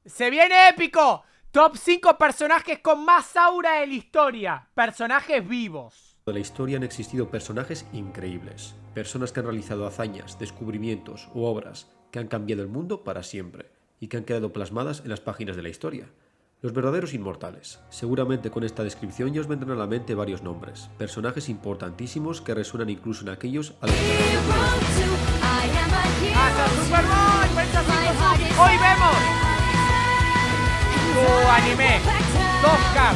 ¡Se viene épico! Top 5 personajes con más aura de la historia. Personajes vivos. En la historia han existido personajes increíbles. Personas que han realizado hazañas, descubrimientos u obras que han cambiado el mundo para siempre y que han quedado plasmadas en las páginas de la historia. Los verdaderos inmortales. Seguramente con esta descripción ya os vendrán a la mente varios nombres. Personajes importantísimos que resuenan incluso en aquellos a los que ¡Hasta Superboy! ¡Hoy vemos! Tu anime. 2K.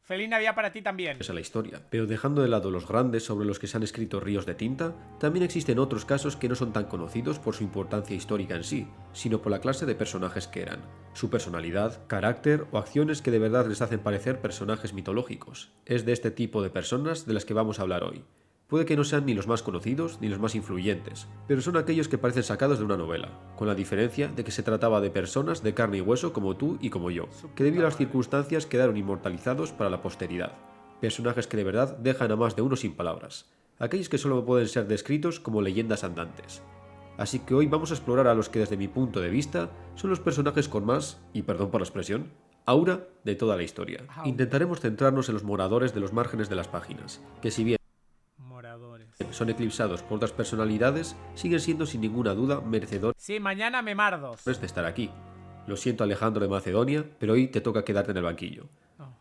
Feliz Navidad para ti también. a la historia. Pero dejando de lado los grandes sobre los que se han escrito ríos de tinta, también existen otros casos que no son tan conocidos por su importancia histórica en sí, sino por la clase de personajes que eran, su personalidad, carácter o acciones que de verdad les hacen parecer personajes mitológicos. Es de este tipo de personas de las que vamos a hablar hoy. Puede que no sean ni los más conocidos ni los más influyentes, pero son aquellos que parecen sacados de una novela, con la diferencia de que se trataba de personas de carne y hueso como tú y como yo, que debido a las circunstancias quedaron inmortalizados para la posteridad. Personajes que de verdad dejan a más de uno sin palabras, aquellos que solo pueden ser descritos como leyendas andantes. Así que hoy vamos a explorar a los que desde mi punto de vista son los personajes con más, y perdón por la expresión, aura de toda la historia. Intentaremos centrarnos en los moradores de los márgenes de las páginas, que si bien son eclipsados por otras personalidades, siguen siendo sin ninguna duda merecedores Sí, mañana me mardos. de estar aquí. Lo siento, Alejandro de Macedonia, pero hoy te toca quedarte en el banquillo.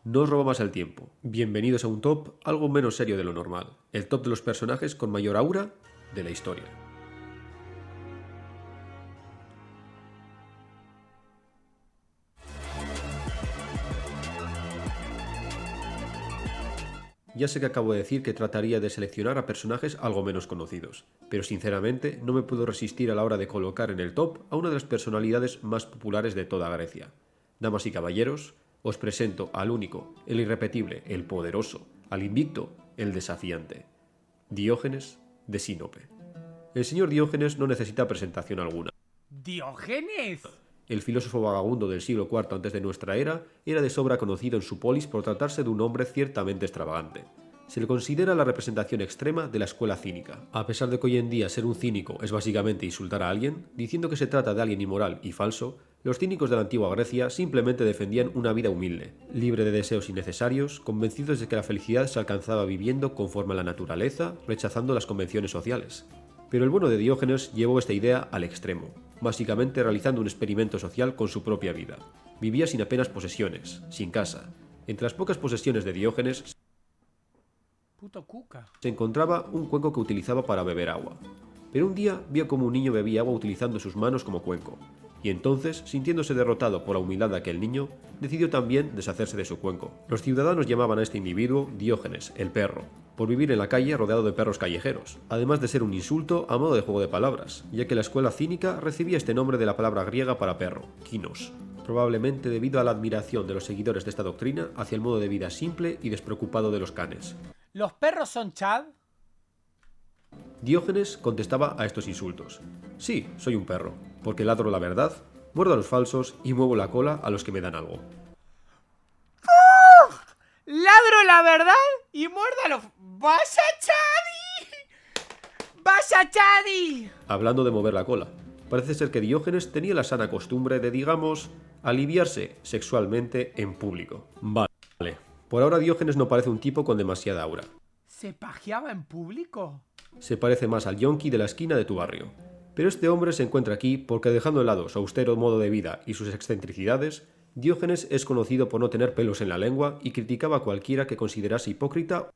No os robo más el tiempo. Bienvenidos a un top algo menos serio de lo normal. El top de los personajes con mayor aura de la historia. Ya sé que acabo de decir que trataría de seleccionar a personajes algo menos conocidos, pero sinceramente no me puedo resistir a la hora de colocar en el top a una de las personalidades más populares de toda Grecia. Damas y caballeros, os presento al único, el irrepetible, el poderoso, al invicto, el desafiante. Diógenes de Sinope. El señor Diógenes no necesita presentación alguna. ¿Diógenes? El filósofo vagabundo del siglo IV antes de nuestra era era de sobra conocido en su polis por tratarse de un hombre ciertamente extravagante. Se le considera la representación extrema de la escuela cínica. A pesar de que hoy en día ser un cínico es básicamente insultar a alguien, diciendo que se trata de alguien inmoral y falso, los cínicos de la antigua Grecia simplemente defendían una vida humilde, libre de deseos innecesarios, convencidos de que la felicidad se alcanzaba viviendo conforme a la naturaleza, rechazando las convenciones sociales. Pero el bueno de Diógenes llevó esta idea al extremo, básicamente realizando un experimento social con su propia vida. Vivía sin apenas posesiones, sin casa. Entre las pocas posesiones de Diógenes Puto cuca. se encontraba un cuenco que utilizaba para beber agua. Pero un día vio como un niño bebía agua utilizando sus manos como cuenco, y entonces, sintiéndose derrotado por la humildad de aquel niño, decidió también deshacerse de su cuenco. Los ciudadanos llamaban a este individuo Diógenes, el perro, por vivir en la calle rodeado de perros callejeros, además de ser un insulto a modo de juego de palabras, ya que la escuela cínica recibía este nombre de la palabra griega para perro, kinos, probablemente debido a la admiración de los seguidores de esta doctrina hacia el modo de vida simple y despreocupado de los canes. ¿Los perros son Chad? Diógenes contestaba a estos insultos. Sí, soy un perro, porque ladro la verdad, muerdo a los falsos y muevo la cola a los que me dan algo. ¡Ladro la verdad y muérdalo! ¡Vaya Chadi! ¡Vaya Chadi! Hablando de mover la cola, parece ser que Diógenes tenía la sana costumbre de, digamos, aliviarse sexualmente en público. Vale, por ahora Diógenes no parece un tipo con demasiada aura. ¿Se pajeaba en público? Se parece más al yonki de la esquina de tu barrio. Pero este hombre se encuentra aquí porque, dejando de lado su austero modo de vida y sus excentricidades, Diógenes es conocido por no tener pelos en la lengua y criticaba a cualquiera que considerase hipócrita.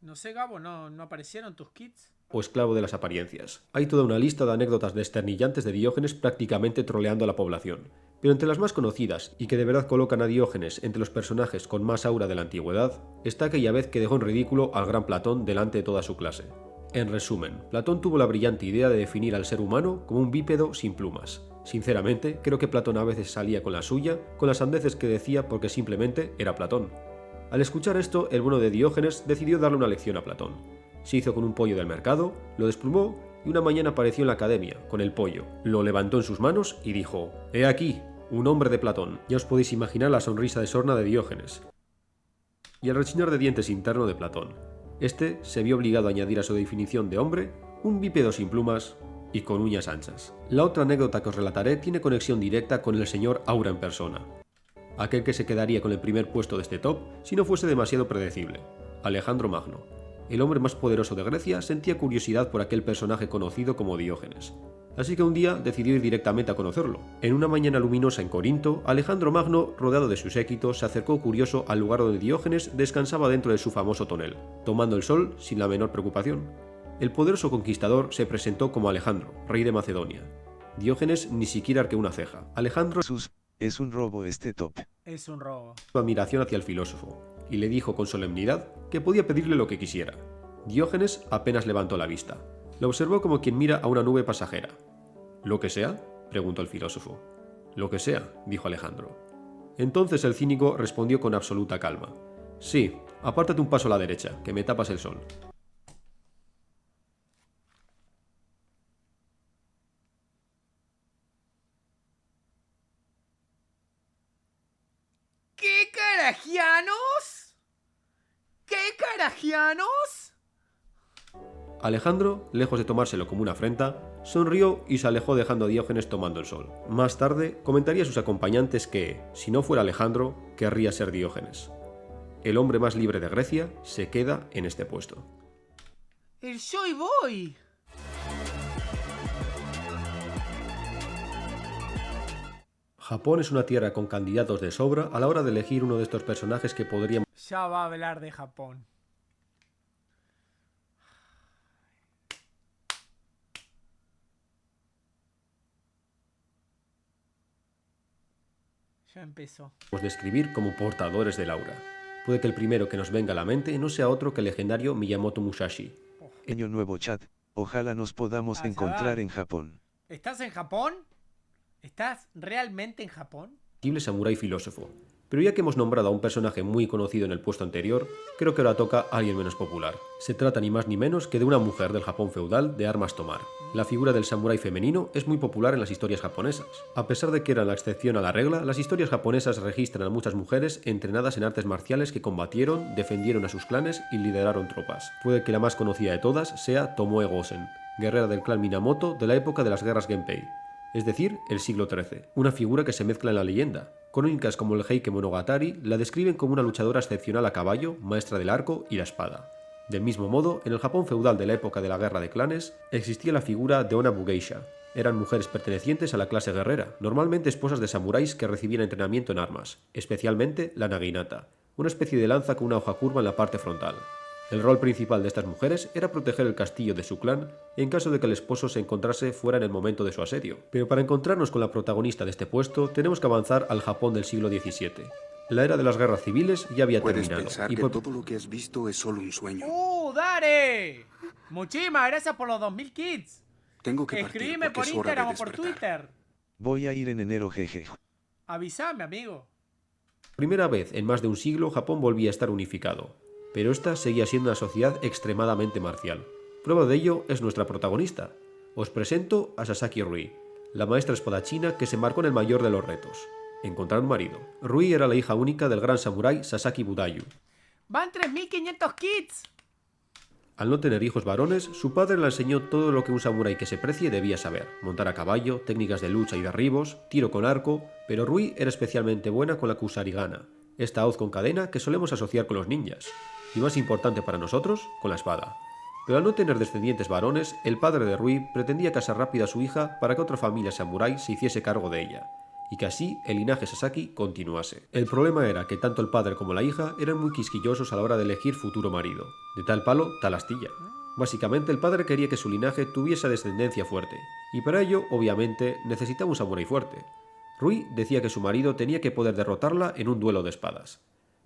No sé, Gabo, ¿no aparecieron tus kits? O esclavo de las apariencias. Hay toda una lista de anécdotas desternillantes de Diógenes prácticamente troleando a la población. Pero entre las más conocidas, y que de verdad colocan a Diógenes entre los personajes con más aura de la antigüedad, está aquella vez que dejó en ridículo al gran Platón delante de toda su clase. En resumen, Platón tuvo la brillante idea de definir al ser humano como un bípedo sin plumas. Sinceramente, creo que Platón a veces salía con la suya, con las sandeces que decía porque simplemente era Platón. Al escuchar esto, el bueno de Diógenes decidió darle una lección a Platón. Se hizo con un pollo del mercado, lo desplumó y una mañana apareció en la academia, con el pollo. Lo levantó en sus manos y dijo: «He aquí, un hombre de Platón». Ya os podéis imaginar la sonrisa de sorna de Diógenes y el rechinar de dientes interno de Platón. Este se vio obligado a añadir a su definición de hombre un bípedo sin plumas y con uñas anchas. La otra anécdota que os relataré tiene conexión directa con el señor Aura en persona, aquel que se quedaría con el primer puesto de este top si no fuese demasiado predecible, Alejandro Magno. El hombre más poderoso de Grecia sentía curiosidad por aquel personaje conocido como Diógenes, así que un día decidió ir directamente a conocerlo. En una mañana luminosa en Corinto, Alejandro Magno, rodeado de su séquito, se acercó curioso al lugar donde Diógenes descansaba dentro de su famoso tonel, tomando el sol sin la menor preocupación. El poderoso conquistador se presentó como Alejandro, rey de Macedonia. Diógenes ni siquiera arqueó una ceja. Alejandro Es un robo este top. Es un robo. su admiración hacia el filósofo, y le dijo con solemnidad que podía pedirle lo que quisiera. Diógenes apenas levantó la vista. La observó como quien mira a una nube pasajera. ¿Lo que sea?, preguntó el filósofo. Lo que sea, dijo Alejandro. Entonces el cínico respondió con absoluta calma. Sí, apártate un paso a la derecha, que me tapas el sol. ¿Qué carajianos? ¿Qué carajianos? Alejandro, lejos de tomárselo como una afrenta, sonrió y se alejó dejando a Diógenes tomando el sol. Más tarde, comentaría a sus acompañantes que, si no fuera Alejandro, querría ser Diógenes. El hombre más libre de Grecia se queda en este puesto. El Joy Boy. Japón es una tierra con candidatos de sobra a la hora de elegir uno de estos personajes que podrían Ya va a hablar de Japón. Ya empezó. describir como portadores del aura. Puede que el primero que nos venga a la mente no sea otro que el legendario Miyamoto Musashi. Año nuevo chat. Ojalá nos podamos Ah, ya encontrar va. en Japón. ¿Estás en Japón? ¿Estás realmente en Japón? Samurái filósofo. Pero ya que hemos nombrado a un personaje muy conocido en el puesto anterior, creo que ahora toca a alguien menos popular. Se trata ni más ni menos que de una mujer del Japón feudal de armas tomar. La figura del samurái femenino es muy popular en las historias japonesas. A pesar de que era la excepción a la regla, las historias japonesas registran a muchas mujeres entrenadas en artes marciales que combatieron, defendieron a sus clanes y lideraron tropas. Puede que la más conocida de todas sea Tomoe Gosen, guerrera del clan Minamoto de la época de las guerras Genpei, es decir, el siglo XIII, una figura que se mezcla en la leyenda. Crónicas como el Heike Monogatari la describen como una luchadora excepcional a caballo, maestra del arco y la espada. Del mismo modo, en el Japón feudal de la época de la guerra de clanes, existía la figura de Onabu Geisha. Eran mujeres pertenecientes a la clase guerrera, normalmente esposas de samuráis que recibían entrenamiento en armas, especialmente la naginata, una especie de lanza con una hoja curva en la parte frontal. El rol principal de estas mujeres era proteger el castillo de su clan en caso de que el esposo se encontrase fuera en el momento de su asedio. Pero para encontrarnos con la protagonista de este puesto, tenemos que avanzar al Japón del siglo XVII. La era de las guerras civiles ya había Puedes terminado. pensar Y que por todo lo que has visto es solo un sueño. ¡Dare! Muchísimas gracias por los 2000 kits. Tengo que partir Escríbeme porque por es hora de Instagram o por despertar. Twitter. Voy a ir en enero, jeje. Avísame, amigo. primera vez en más de un siglo, Japón volvía a estar unificado. Pero esta seguía siendo una sociedad extremadamente marcial. Prueba de ello es nuestra protagonista. Os presento a Sasaki Rui, la maestra espadachina que se embarcó en el mayor de los retos: encontrar un marido. Rui era la hija única del gran samurái Sasaki Budayu. Van 3500 kits. Al no tener hijos varones, su padre le enseñó todo lo que un samurái que se precie debía saber: montar a caballo, técnicas de lucha y derribos, tiro con arco, pero Rui era especialmente buena con la kusarigana, esta hoz con cadena que solemos asociar con los ninjas, y más importante para nosotros, con la espada. Pero al no tener descendientes varones, el padre de Rui pretendía casar rápido a su hija para que otra familia samurái se hiciese cargo de ella, y que así el linaje Sasaki continuase. El problema era que tanto el padre como la hija eran muy quisquillosos a la hora de elegir futuro marido. De tal palo, tal astilla. Básicamente el padre quería que su linaje tuviese descendencia fuerte, y para ello, obviamente, necesitaba un samurái fuerte. Rui decía que su marido tenía que poder derrotarla en un duelo de espadas.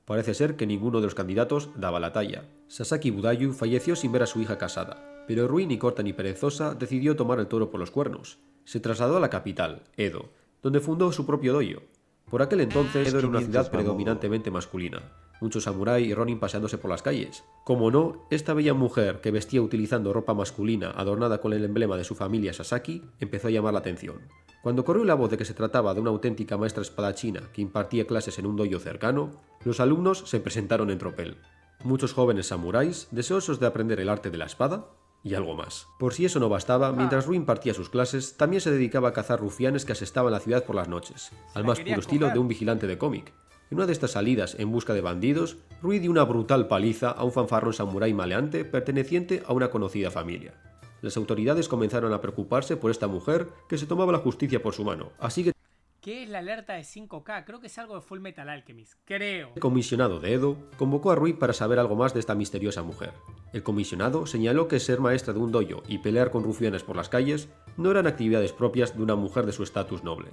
Parece ser que ninguno de los candidatos daba la talla. Sasaki Budayu falleció sin ver a su hija casada, pero Rui, ni corta ni perezosa, decidió tomar el toro por los cuernos. Se trasladó a la capital, Edo, donde fundó su propio dojo. Por aquel entonces, Edo era una ciudad predominantemente masculina, muchos samurái y ronin paseándose por las calles. Como no, esta bella mujer, que vestía utilizando ropa masculina adornada con el emblema de su familia Sasaki, empezó a llamar la atención. Cuando corrió la voz de que se trataba de una auténtica maestra espadachina que impartía clases en un dojo cercano, los alumnos se presentaron en tropel. Muchos jóvenes samuráis, deseosos de aprender el arte de la espada, y algo más. Por si eso no bastaba, mientras Rui impartía sus clases, también se dedicaba a cazar rufianes que asestaban la ciudad por las noches, al más puro estilo de un vigilante de cómic. En una de estas salidas en busca de bandidos, Rui dio una brutal paliza a un fanfarrón samurái maleante perteneciente a una conocida familia. Las autoridades comenzaron a preocuparse por esta mujer que se tomaba la justicia por su mano, así que ¿Qué es la alerta de 5K? Creo que es algo de Full Metal Alchemist. Creo. el comisionado de Edo convocó a Rui para saber algo más de esta misteriosa mujer. El comisionado señaló que ser maestra de un dojo y pelear con rufianes por las calles no eran actividades propias de una mujer de su estatus noble.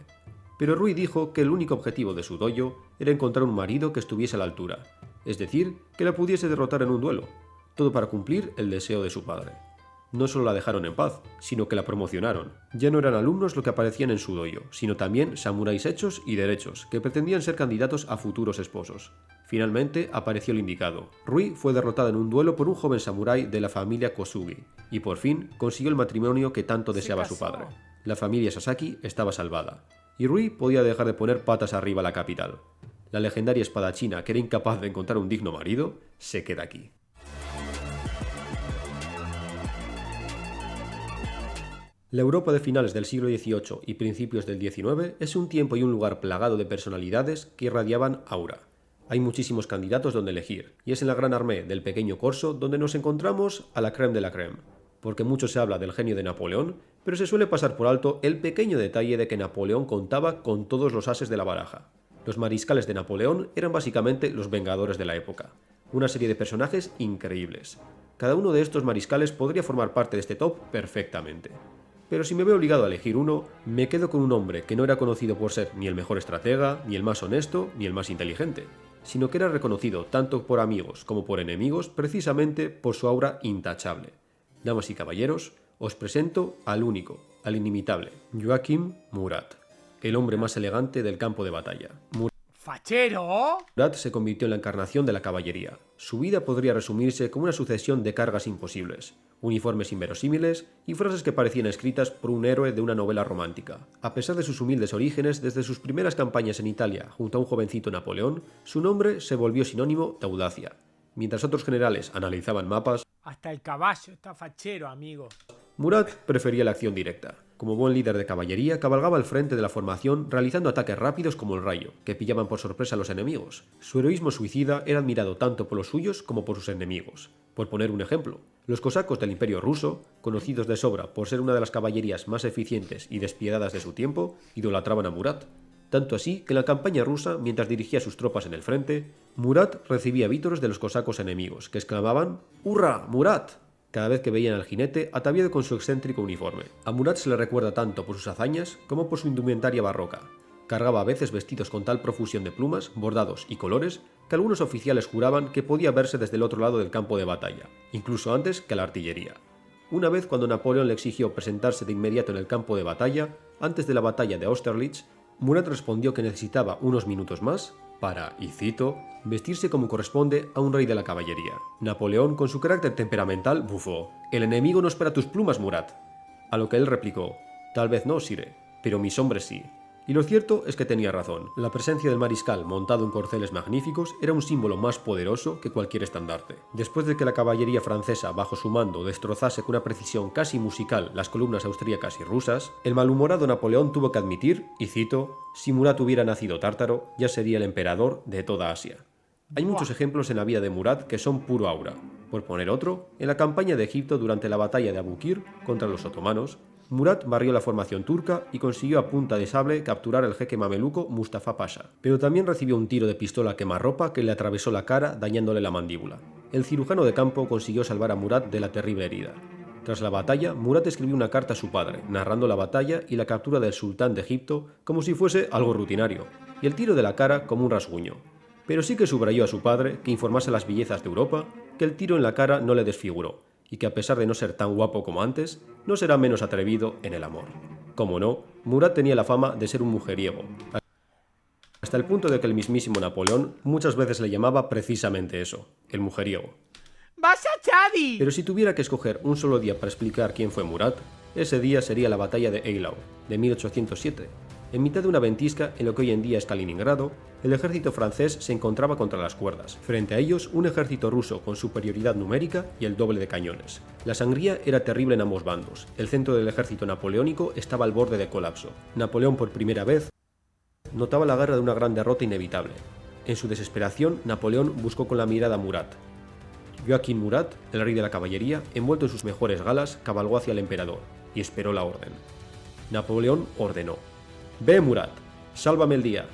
Pero Rui dijo que el único objetivo de su dojo era encontrar un marido que estuviese a la altura, es decir, que la pudiese derrotar en un duelo, todo para cumplir el deseo de su padre. No solo la dejaron en paz, sino que la promocionaron. Ya no eran alumnos lo que aparecían en su dojo, sino también samuráis hechos y derechos, que pretendían ser candidatos a futuros esposos. Finalmente apareció el indicado. Rui fue derrotada en un duelo por un joven samurái de la familia Kosugi, y por fin consiguió el matrimonio que tanto deseaba su padre. La familia Sasaki estaba salvada, y Rui podía dejar de poner patas arriba a la capital. La legendaria espadachina, que era incapaz de encontrar un digno marido, se queda aquí. La Europa de finales del siglo XVIII y principios del XIX es un tiempo y un lugar plagado de personalidades que irradiaban aura. Hay muchísimos candidatos donde elegir, y es en la Gran Armée del Pequeño Corso donde nos encontramos a la crème de la crème, porque mucho se habla del genio de Napoleón, pero se suele pasar por alto el pequeño detalle de que Napoleón contaba con todos los ases de la baraja. Los mariscales de Napoleón eran básicamente los vengadores de la época, una serie de personajes increíbles. Cada uno de estos mariscales podría formar parte de este top perfectamente. Pero si me veo obligado a elegir uno, me quedo con un hombre que no era conocido por ser ni el mejor estratega, ni el más honesto, ni el más inteligente, sino que era reconocido tanto por amigos como por enemigos precisamente por su aura intachable. Damas y caballeros, os presento al único, al inimitable, Joachim Murat, el hombre más elegante del campo de batalla. ¡Fachero! Murat se convirtió en la encarnación de la caballería. Su vida podría resumirse como una sucesión de cargas imposibles, uniformes inverosímiles y frases que parecían escritas por un héroe de una novela romántica. A pesar de sus humildes orígenes, desde sus primeras campañas en Italia junto a un jovencito Napoleón, su nombre se volvió sinónimo de audacia. Mientras otros generales analizaban mapas, Hasta el caballo está fachero, amigo. Murat prefería la acción directa. Como buen líder de caballería, cabalgaba al frente de la formación realizando ataques rápidos como el rayo, que pillaban por sorpresa a los enemigos. Su heroísmo suicida era admirado tanto por los suyos como por sus enemigos. Por poner un ejemplo, los cosacos del Imperio ruso, conocidos de sobra por ser una de las caballerías más eficientes y despiadadas de su tiempo, idolatraban a Murat. Tanto así que en la campaña rusa, mientras dirigía sus tropas en el frente, Murat recibía vítores de los cosacos enemigos, que exclamaban ¡Hurra, Murat!, cada vez que veían al jinete ataviado con su excéntrico uniforme. A Murat se le recuerda tanto por sus hazañas como por su indumentaria barroca. Cargaba a veces vestidos con tal profusión de plumas, bordados y colores que algunos oficiales juraban que podía verse desde el otro lado del campo de batalla, incluso antes que la artillería. Una vez cuando Napoleón le exigió presentarse de inmediato en el campo de batalla, antes de la batalla de Austerlitz, Murat respondió que necesitaba unos minutos más para, y cito, vestirse como corresponde a un rey de la caballería. Napoleón, con su carácter temperamental, bufó: «El enemigo no espera tus plumas, Murat». A lo que él replicó: «Tal vez no, sire, pero mis hombres sí». Y lo cierto es que tenía razón. La presencia del mariscal montado en corceles magníficos era un símbolo más poderoso que cualquier estandarte. Después de que la caballería francesa bajo su mando destrozase con una precisión casi musical las columnas austríacas y rusas, el malhumorado Napoleón tuvo que admitir, y cito, «Si Murat hubiera nacido tártaro, ya sería el emperador de toda Asia». Hay muchos ejemplos en la vida de Murat que son puro aura. Por poner otro, en la campaña de Egipto durante la batalla de Abukir contra los otomanos, Murat barrió la formación turca y consiguió a punta de sable capturar al jeque mameluco Mustafa Pasha, pero también recibió un tiro de pistola a quemarropa que le atravesó la cara dañándole la mandíbula. El cirujano de campo consiguió salvar a Murat de la terrible herida. Tras la batalla, Murat escribió una carta a su padre, narrando la batalla y la captura del sultán de Egipto como si fuese algo rutinario, y el tiro de la cara como un rasguño. Pero sí que subrayó a su padre que informase a las bellezas de Europa que el tiro en la cara no le desfiguró, y que a pesar de no ser tan guapo como antes, no será menos atrevido en el amor. Como no, Murat tenía la fama de ser un mujeriego, hasta el punto de que el mismísimo Napoleón muchas veces le llamaba precisamente eso, el mujeriego. ¡Vaya Chadi! Pero si tuviera que escoger un solo día para explicar quién fue Murat, ese día sería la batalla de Eylau, de 1807, En mitad de una ventisca en lo que hoy en día es Kaliningrado, el ejército francés se encontraba contra las cuerdas. Frente a ellos, un ejército ruso con superioridad numérica y el doble de cañones. La sangría era terrible en ambos bandos. El centro del ejército napoleónico estaba al borde de colapso. Napoleón, por primera vez, notaba la guerra de una gran derrota inevitable. En su desesperación, Napoleón buscó con la mirada a Murat. Joaquín Murat, el rey de la caballería, envuelto en sus mejores galas, cabalgó hacia el emperador y esperó la orden. Napoleón ordenó: «Ve, Murat, sálvame el día».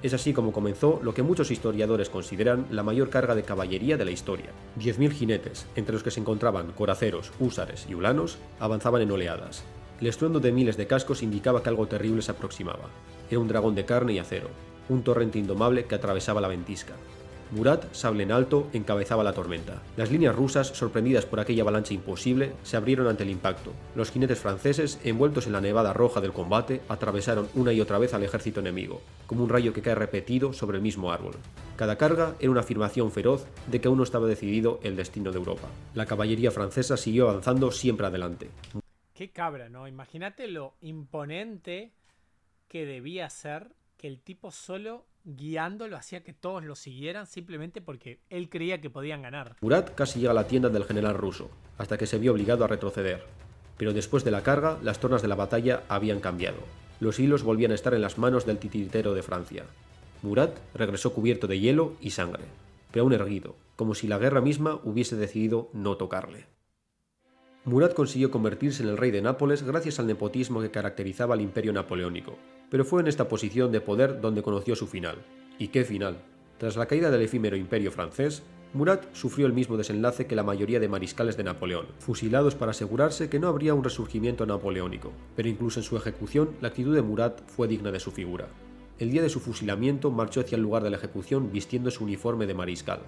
Es así como comenzó lo que muchos historiadores consideran la mayor carga de caballería de la historia. 10.000 jinetes, entre los que se encontraban coraceros, húsares y ulanos, avanzaban en oleadas. El estruendo de miles de cascos indicaba que algo terrible se aproximaba. Era un dragón de carne y acero, un torrente indomable que atravesaba la ventisca. Murat, sable en alto, encabezaba la tormenta. Las líneas rusas, sorprendidas por aquella avalancha imposible, se abrieron ante el impacto. Los jinetes franceses, envueltos en la nevada roja del combate, atravesaron una y otra vez al ejército enemigo, como un rayo que cae repetido sobre el mismo árbol. Cada carga era una afirmación feroz de que aún no estaba decidido el destino de Europa. La caballería francesa siguió avanzando siempre adelante. Qué cabra, ¿no? Imagínate lo imponente que debía ser que el tipo solo guiándolo hacía que todos lo siguieran simplemente porque él creía que podían ganar. Murat casi llega a la tienda del general ruso, hasta que se vio obligado a retroceder. Pero después de la carga, las tornas de la batalla habían cambiado. Los hilos volvían a estar en las manos del titiritero de Francia. Murat regresó cubierto de hielo y sangre, pero aún erguido, como si la guerra misma hubiese decidido no tocarle. Murat consiguió convertirse en el rey de Nápoles gracias al nepotismo que caracterizaba al imperio napoleónico, pero fue en esta posición de poder donde conoció su final. ¿Y qué final? Tras la caída del efímero imperio francés, Murat sufrió el mismo desenlace que la mayoría de mariscales de Napoleón, fusilados para asegurarse que no habría un resurgimiento napoleónico, pero incluso en su ejecución la actitud de Murat fue digna de su figura. El día de su fusilamiento marchó hacia el lugar de la ejecución vistiendo su uniforme de mariscal.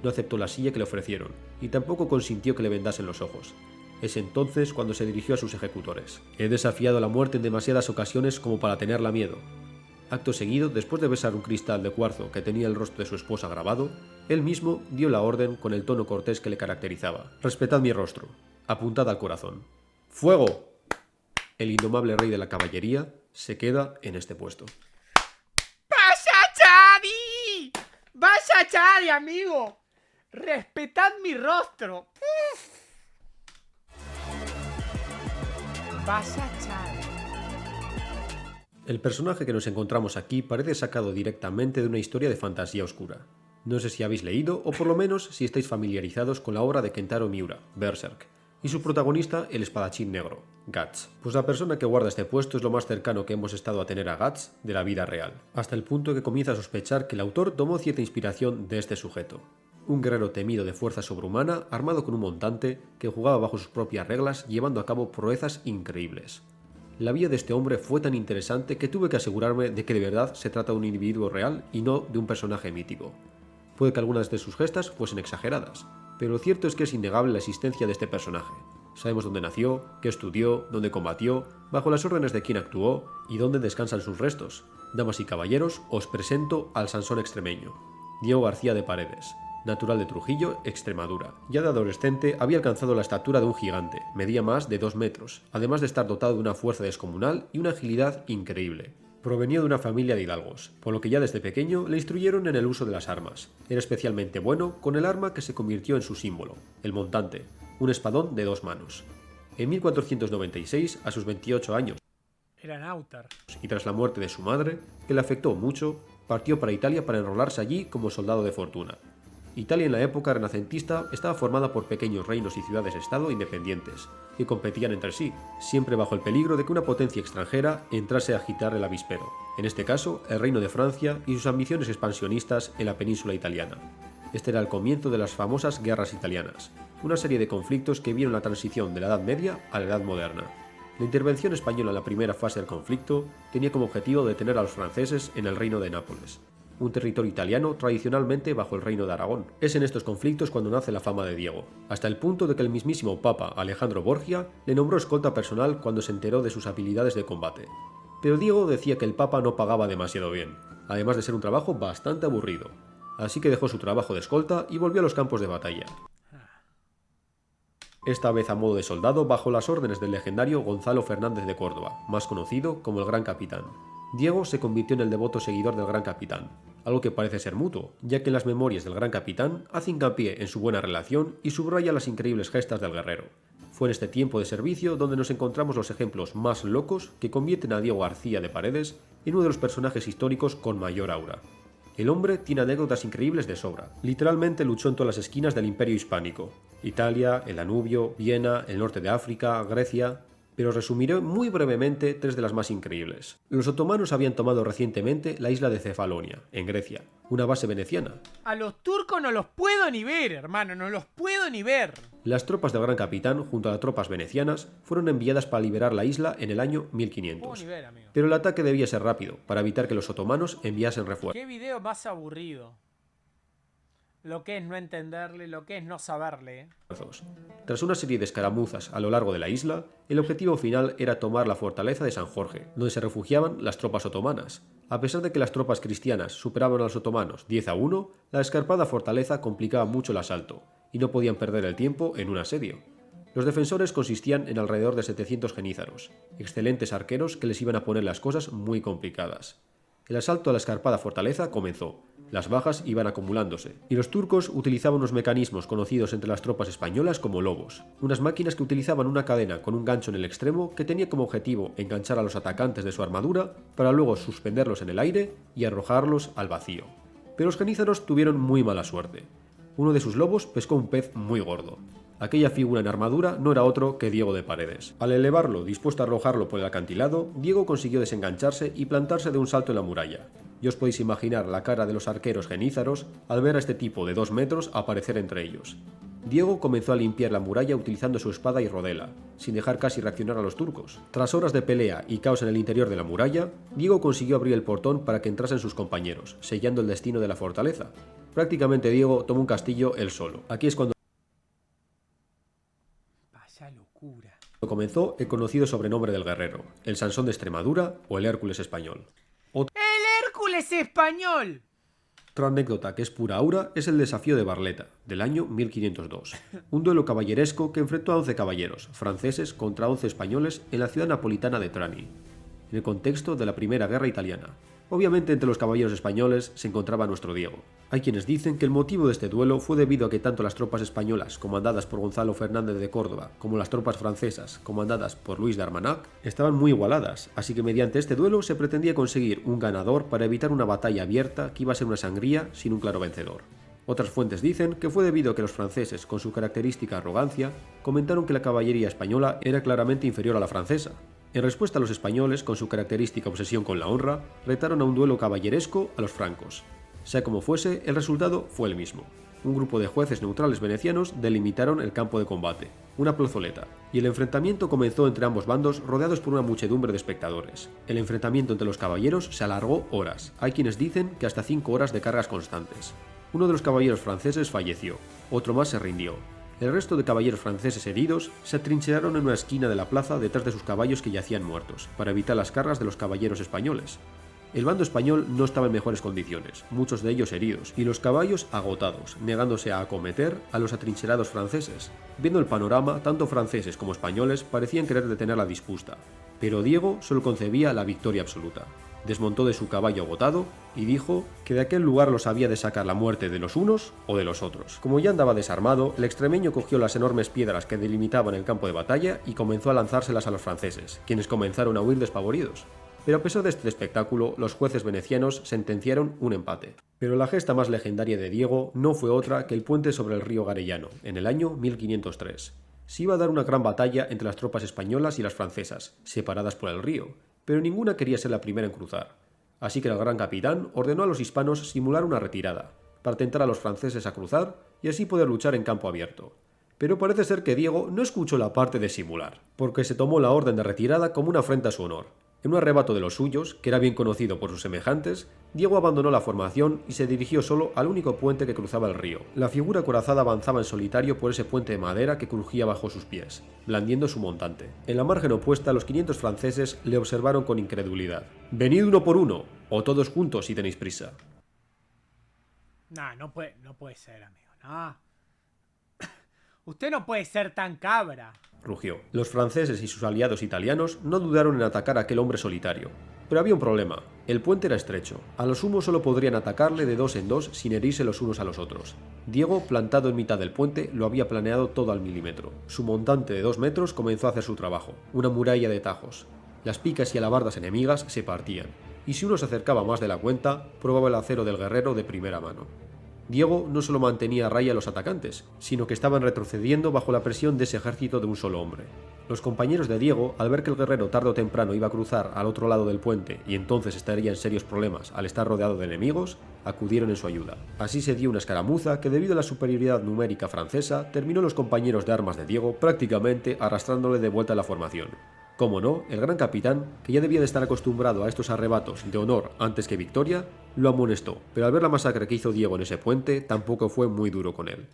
No aceptó la silla que le ofrecieron, y tampoco consintió que le vendasen los ojos. Es entonces cuando se dirigió a sus ejecutores. «He desafiado a la muerte en demasiadas ocasiones como para tenerla miedo». Acto seguido, después de besar un cristal de cuarzo que tenía el rostro de su esposa grabado, él mismo dio la orden con el tono cortés que le caracterizaba. «Respetad mi rostro. Apuntad al corazón. ¡Fuego!». El indomable rey de la caballería se queda en este puesto. ¡Vaya Chadi! ¡Vaya Chadi, amigo! ¡Respetad mi rostro! ¡Vaya Chadi! El personaje que nos encontramos aquí parece sacado directamente de una historia de fantasía oscura. No sé si habéis leído, o por lo menos si estáis familiarizados con la obra de Kentaro Miura, Berserk, y su protagonista, el espadachín negro, Guts. Pues la persona que guarda este puesto es lo más cercano que hemos estado a tener a Guts de la vida real, hasta el punto que comienza a sospechar que el autor tomó cierta inspiración de este sujeto. Un guerrero temido de fuerza sobrehumana, armado con un montante, que jugaba bajo sus propias reglas, llevando a cabo proezas increíbles. La vida de este hombre fue tan interesante que tuve que asegurarme de que de verdad se trata de un individuo real y no de un personaje mítico. Puede que algunas de sus gestas fuesen exageradas, pero lo cierto es que es innegable la existencia de este personaje. Sabemos dónde nació, qué estudió, dónde combatió, bajo las órdenes de quién actuó y dónde descansan sus restos. Damas y caballeros, os presento al Sansón extremeño, Diego García de Paredes. Natural de Trujillo, Extremadura. Ya de adolescente había alcanzado la estatura de un gigante, medía más de 2 metros, además de estar dotado de una fuerza descomunal y una agilidad increíble. Provenía de una familia de hidalgos, por lo que ya desde pequeño le instruyeron en el uso de las armas. Era especialmente bueno con el arma que se convirtió en su símbolo, el montante, un espadón de 2 manos. En 1496, a sus 28 años, Era náutar. y tras la muerte de su madre, que le afectó mucho, partió para Italia para enrolarse allí como soldado de fortuna. Italia en la época renacentista estaba formada por pequeños reinos y ciudades-estado independientes, que competían entre sí, siempre bajo el peligro de que una potencia extranjera entrase a agitar el avispero, en este caso el reino de Francia y sus ambiciones expansionistas en la península italiana. Este era el comienzo de las famosas Guerras Italianas, una serie de conflictos que vieron la transición de la Edad Media a la Edad Moderna. La intervención española en la primera fase del conflicto tenía como objetivo detener a los franceses en el reino de Nápoles, un territorio italiano tradicionalmente bajo el reino de Aragón. Es en estos conflictos cuando nace la fama de Diego, hasta el punto de que el mismísimo Papa Alejandro Borgia le nombró escolta personal cuando se enteró de sus habilidades de combate. Pero Diego decía que el Papa no pagaba demasiado bien, además de ser un trabajo bastante aburrido, así que dejó su trabajo de escolta y volvió a los campos de batalla. Esta vez a modo de soldado bajo las órdenes del legendario Gonzalo Fernández de Córdoba, más conocido como el Gran Capitán. Diego se convirtió en el devoto seguidor del gran capitán, algo que parece ser mutuo, ya que en las memorias del gran capitán hace hincapié en su buena relación y subraya las increíbles gestas del guerrero. Fue en este tiempo de servicio donde nos encontramos los ejemplos más locos que convierten a Diego García de Paredes en uno de los personajes históricos con mayor aura. El hombre tiene anécdotas increíbles de sobra. Literalmente luchó en todas las esquinas del Imperio Hispánico: Italia, el Danubio, Viena, el norte de África, Grecia. Pero resumiré muy brevemente tres de las más increíbles. Los otomanos habían tomado recientemente la isla de Cefalonia, en Grecia, una base veneciana. A los turcos no los puedo ni ver, hermano, no los puedo ni ver. Las tropas del gran capitán, junto a las tropas venecianas, fueron enviadas para liberar la isla en el año 1500. Puedo ni ver, amigo. Pero el ataque debía ser rápido, para evitar que los otomanos enviasen refuerzos. Qué video más aburrido. Lo que es no entenderle, lo que es no saberle. Tras una serie de escaramuzas a lo largo de la isla, el objetivo final era tomar la fortaleza de San Jorge, donde se refugiaban las tropas otomanas. A pesar de que las tropas cristianas superaban a los otomanos 10-1, la escarpada fortaleza complicaba mucho el asalto, y no podían perder el tiempo en un asedio. Los defensores consistían en alrededor de 700 genízaros, excelentes arqueros que les iban a poner las cosas muy complicadas. El asalto a la escarpada fortaleza comenzó. Las bajas iban acumulándose, y los turcos utilizaban unos mecanismos conocidos entre las tropas españolas como lobos, unas máquinas que utilizaban una cadena con un gancho en el extremo que tenía como objetivo enganchar a los atacantes de su armadura para luego suspenderlos en el aire y arrojarlos al vacío. Pero los genízaros tuvieron muy mala suerte. Uno de sus lobos pescó un pez muy gordo. Aquella figura en armadura no era otro que Diego de Paredes. Al elevarlo, dispuesto a arrojarlo por el acantilado, Diego consiguió desengancharse y plantarse de un salto en la muralla. Y os podéis imaginar la cara de los arqueros genízaros al ver a este tipo de 2 metros aparecer entre ellos. Diego comenzó a limpiar la muralla utilizando su espada y rodela, sin dejar casi reaccionar a los turcos. Tras horas de pelea y caos en el interior de la muralla, Diego consiguió abrir el portón para que entrasen sus compañeros, sellando el destino de la fortaleza. Prácticamente Diego tomó un castillo él solo. Aquí es cuando Locura. comenzó el conocido sobrenombre del guerrero, el Sansón de Extremadura o el Hércules español. ¡El Hércules español! Otra anécdota que es pura aura es el desafío de Barletta, del año 1502, un duelo caballeresco que enfrentó a 11 caballeros franceses contra 11 españoles en la ciudad napolitana de Trani, en el contexto de la Primera Guerra Italiana. Obviamente entre los caballeros españoles se encontraba nuestro Diego. Hay quienes dicen que el motivo de este duelo fue debido a que tanto las tropas españolas comandadas por Gonzalo Fernández de Córdoba como las tropas francesas comandadas por Luis de Armagnac estaban muy igualadas, así que mediante este duelo se pretendía conseguir un ganador para evitar una batalla abierta que iba a ser una sangría sin un claro vencedor. Otras fuentes dicen que fue debido a que los franceses, con su característica arrogancia, comentaron que la caballería española era claramente inferior a la francesa. En respuesta a los españoles, con su característica obsesión con la honra, retaron a un duelo caballeresco a los francos. Sea como fuese, el resultado fue el mismo. Un grupo de jueces neutrales venecianos delimitaron el campo de combate, una plazoleta, y el enfrentamiento comenzó entre ambos bandos rodeados por una muchedumbre de espectadores. El enfrentamiento entre los caballeros se alargó horas, hay quienes dicen que hasta 5 horas de cargas constantes. Uno de los caballeros franceses falleció, otro más se rindió. El resto de caballeros franceses heridos se atrincheraron en una esquina de la plaza detrás de sus caballos que yacían muertos, para evitar las cargas de los caballeros españoles. El bando español no estaba en mejores condiciones, muchos de ellos heridos, y los caballos agotados, negándose a acometer a los atrincherados franceses. Viendo el panorama, tanto franceses como españoles parecían querer detener la disputa, pero Diego solo concebía la victoria absoluta. Desmontó de su caballo agotado y dijo que de aquel lugar los había de sacar la muerte de los unos o de los otros. Como ya andaba desarmado, el extremeño cogió las enormes piedras que delimitaban el campo de batalla y comenzó a lanzárselas a los franceses, quienes comenzaron a huir despavoridos. Pero a pesar de este espectáculo, los jueces venecianos sentenciaron un empate. Pero la gesta más legendaria de Diego no fue otra que el puente sobre el río Garellano, en el año 1503. Se iba a dar una gran batalla entre las tropas españolas y las francesas, separadas por el río, pero ninguna quería ser la primera en cruzar. Así que el gran capitán ordenó a los hispanos simular una retirada, para tentar a los franceses a cruzar y así poder luchar en campo abierto. Pero parece ser que Diego no escuchó la parte de simular, porque se tomó la orden de retirada como una afrenta a su honor. En un arrebato de los suyos, que era bien conocido por sus semejantes, Diego abandonó la formación y se dirigió solo al único puente que cruzaba el río. La figura acorazada avanzaba en solitario por ese puente de madera que crujía bajo sus pies, blandiendo su montante. En la margen opuesta, los 500 franceses le observaron con incredulidad. «Venid uno por uno, o todos juntos si tenéis prisa». Nah, no puede ser, amigo, no. Usted no puede ser tan cabra. rugió. Los franceses y sus aliados italianos no dudaron en atacar a aquel hombre solitario. Pero había un problema. El puente era estrecho. A lo sumo solo podrían atacarle de 2 en 2 sin herirse los unos a los otros. Diego, plantado en mitad del puente, lo había planeado todo al milímetro. Su montante de 2 metros comenzó a hacer su trabajo. Una muralla de tajos. Las picas y alabardas enemigas se partían. Y si uno se acercaba más de la cuenta, probaba el acero del guerrero de primera mano. Diego no solo mantenía a raya a los atacantes, sino que estaban retrocediendo bajo la presión de ese ejército de un solo hombre. Los compañeros de Diego, al ver que el guerrero tarde o temprano iba a cruzar al otro lado del puente y entonces estaría en serios problemas al estar rodeado de enemigos, acudieron en su ayuda. Así se dio una escaramuza que, debido a la superioridad numérica francesa, terminó los compañeros de armas de Diego prácticamente arrastrándole de vuelta a la formación. Cómo no, el gran capitán, que ya debía de estar acostumbrado a estos arrebatos de honor antes que victoria, lo amonestó, pero al ver la masacre que hizo Diego en ese puente, tampoco fue muy duro con él.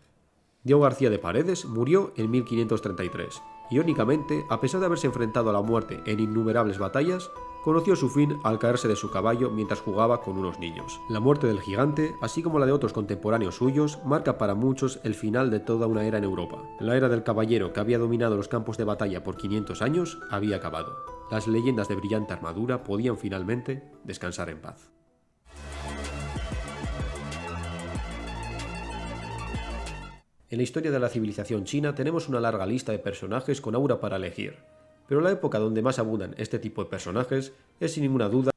Diego García de Paredes murió en 1533. Irónicamente, a pesar de haberse enfrentado a la muerte en innumerables batallas, conoció su fin al caerse de su caballo mientras jugaba con unos niños. La muerte del gigante, así como la de otros contemporáneos suyos, marca para muchos el final de toda una era en Europa. La era del caballero que había dominado los campos de batalla por 500 años había acabado. Las leyendas de brillante armadura podían finalmente descansar en paz. En la historia de la civilización china tenemos una larga lista de personajes con aura para elegir, pero la época donde más abundan este tipo de personajes es sin ninguna duda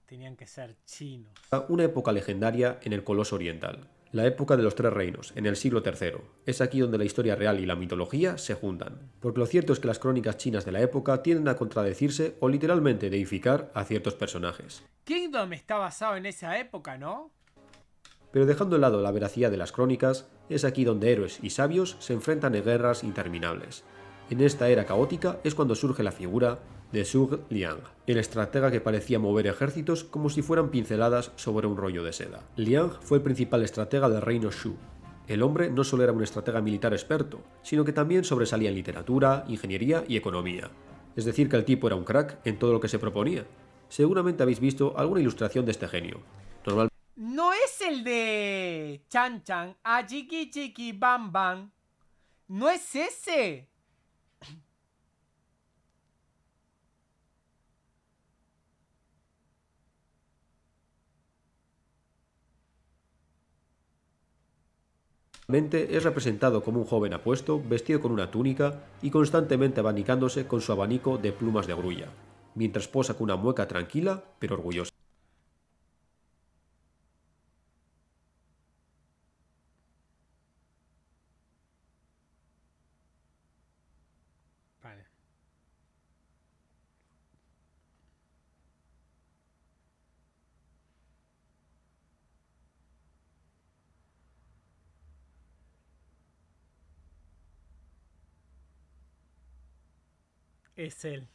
Tenían que ser chinos. una época legendaria en el Coloso Oriental, la época de los Tres Reinos, en el siglo III. Es aquí donde la historia real y la mitología se juntan, porque lo cierto es que las crónicas chinas de la época tienden a contradecirse o literalmente deificar a ciertos personajes. Kingdom está basado en esa época, ¿no? Pero dejando de lado la veracidad de las crónicas, es aquí donde héroes y sabios se enfrentan en guerras interminables. En esta era caótica es cuando surge la figura de Zhuge Liang, el estratega que parecía mover ejércitos como si fueran pinceladas sobre un rollo de seda. Liang fue el principal estratega del reino Shu. El hombre no solo era un estratega militar experto, sino que también sobresalía en literatura, ingeniería y economía. Es decir, que el tipo era un crack en todo lo que se proponía. Seguramente habéis visto alguna ilustración de este genio. No es el de Chan Chan, a Chiqui Chiqui Bam Bam. No es ese. Es representado como un joven apuesto, vestido con una túnica y constantemente abanicándose con su abanico de plumas de grulla, mientras posa con una mueca tranquila pero orgullosa. Vale. Es él.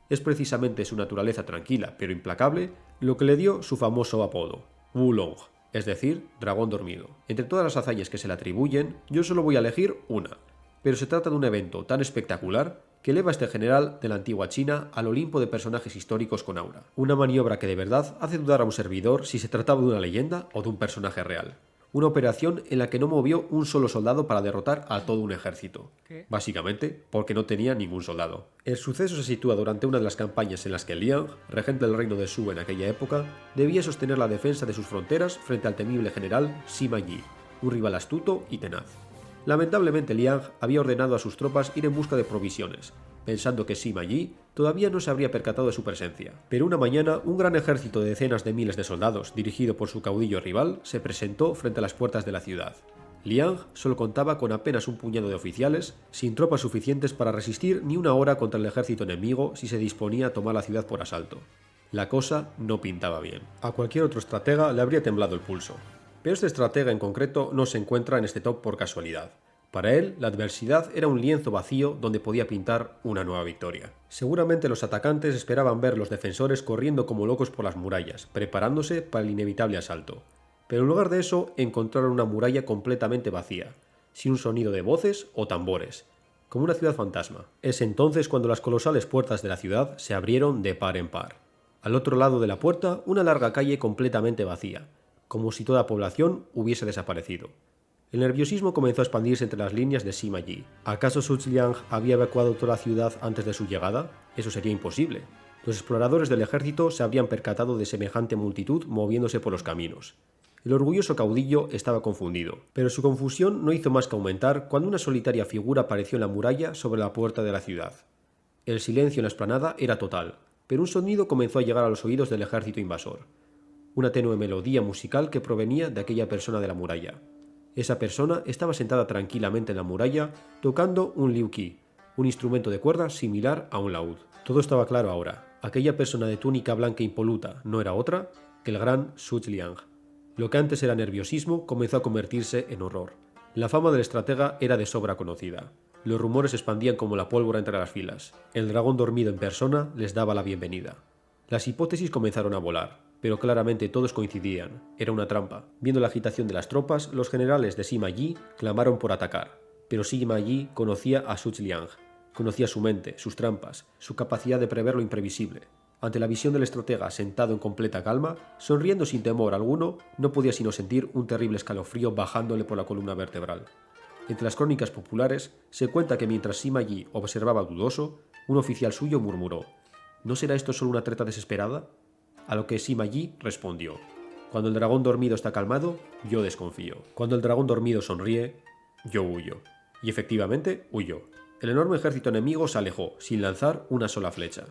Es precisamente su naturaleza tranquila pero implacable lo que le dio su famoso apodo, Wulong, es decir, dragón dormido. Entre todas las hazañas que se le atribuyen, yo solo voy a elegir una, pero se trata de un evento tan espectacular que eleva a este general de la antigua China al Olimpo de personajes históricos con aura. Una maniobra que de verdad hace dudar a un servidor si se trataba de una leyenda o de un personaje real. Una operación en la que no movió un solo soldado para derrotar a todo un ejército. Básicamente, porque no tenía ningún soldado. El suceso se sitúa durante una de las campañas en las que Liang, regente del reino de Shu en aquella época, debía sostener la defensa de sus fronteras frente al temible general Sima Yi, un rival astuto y tenaz. Lamentablemente Liang había ordenado a sus tropas ir en busca de provisiones, pensando que Sima Yi todavía no se habría percatado de su presencia. Pero una mañana, un gran ejército de decenas de miles de soldados, dirigido por su caudillo rival, se presentó frente a las puertas de la ciudad. Liang solo contaba con apenas un puñado de oficiales, sin tropas suficientes para resistir ni una hora contra el ejército enemigo si se disponía a tomar la ciudad por asalto. La cosa no pintaba bien. A cualquier otro estratega le habría temblado el pulso. Pero este estratega en concreto no se encuentra en este top por casualidad. Para él, la adversidad era un lienzo vacío donde podía pintar una nueva victoria. Seguramente los atacantes esperaban ver los defensores corriendo como locos por las murallas, preparándose para el inevitable asalto. Pero en lugar de eso, encontraron una muralla completamente vacía, sin un sonido de voces o tambores, como una ciudad fantasma. Es entonces cuando las colosales puertas de la ciudad se abrieron de par en par. Al otro lado de la puerta, una larga calle completamente vacía, como si toda población hubiese desaparecido. El nerviosismo comenzó a expandirse entre las líneas de Sima Yi. ¿Acaso Su Liang había evacuado toda la ciudad antes de su llegada? Eso sería imposible. Los exploradores del ejército se habrían percatado de semejante multitud moviéndose por los caminos. El orgulloso caudillo estaba confundido, pero su confusión no hizo más que aumentar cuando una solitaria figura apareció en la muralla sobre la puerta de la ciudad. El silencio en la explanada era total, pero un sonido comenzó a llegar a los oídos del ejército invasor. Una tenue melodía musical que provenía de aquella persona de la muralla. Esa persona estaba sentada tranquilamente en la muralla tocando un liuqi, un instrumento de cuerda similar a un laúd. Todo estaba claro ahora. Aquella persona de túnica blanca impoluta no era otra que el gran Su Liang. Lo que antes era nerviosismo comenzó a convertirse en horror. La fama del estratega era de sobra conocida. Los rumores se expandían como la pólvora entre las filas. El dragón dormido en persona les daba la bienvenida. Las hipótesis comenzaron a volar, pero claramente todos coincidían. Era una trampa. Viendo la agitación de las tropas, los generales de Sima Yi clamaron por atacar. Pero Sima Yi conocía a Su Liang. Conocía su mente, sus trampas, su capacidad de prever lo imprevisible. Ante la visión del estratega sentado en completa calma, sonriendo sin temor alguno, no podía sino sentir un terrible escalofrío bajándole por la columna vertebral. Entre las crónicas populares se cuenta que mientras Sima Yi observaba dudoso, un oficial suyo murmuró: ¿no será esto solo una treta desesperada? A lo que Sima Yi respondió: cuando el dragón dormido está calmado, yo desconfío. Cuando el dragón dormido sonríe, yo huyo. Y efectivamente, huyó. El enorme ejército enemigo se alejó, sin lanzar una sola flecha.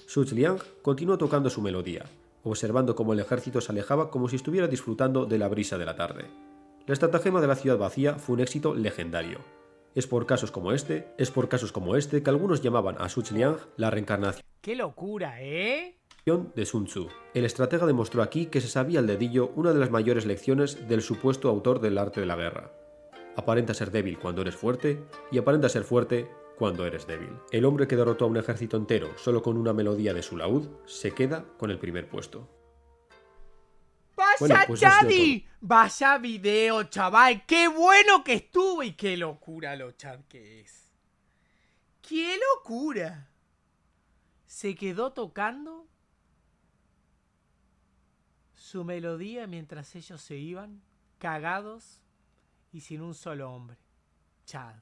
Su Liang continuó tocando su melodía, observando cómo el ejército se alejaba como si estuviera disfrutando de la brisa de la tarde. La estratagema de la ciudad vacía fue un éxito legendario. Es por casos como este que algunos llamaban a Su Liang la reencarnación ¡Qué locura, eh! de Sun Tzu. El estratega demostró aquí que se sabía al dedillo una de las mayores lecciones del supuesto autor del arte de la guerra. Aparenta ser débil cuando eres fuerte y aparenta ser fuerte cuando eres débil. El hombre que derrotó a un ejército entero solo con una melodía de su laúd se queda con el primer puesto. ¡Vaya, Bueno, pues eso ha sido Chadi! ¡Vaya video, chaval! ¡Qué bueno que estuvo! Y qué locura lo chat que es. ¡Qué locura! Se quedó tocando su melodía mientras ellos se iban, cagados y sin un solo hombre. Chad.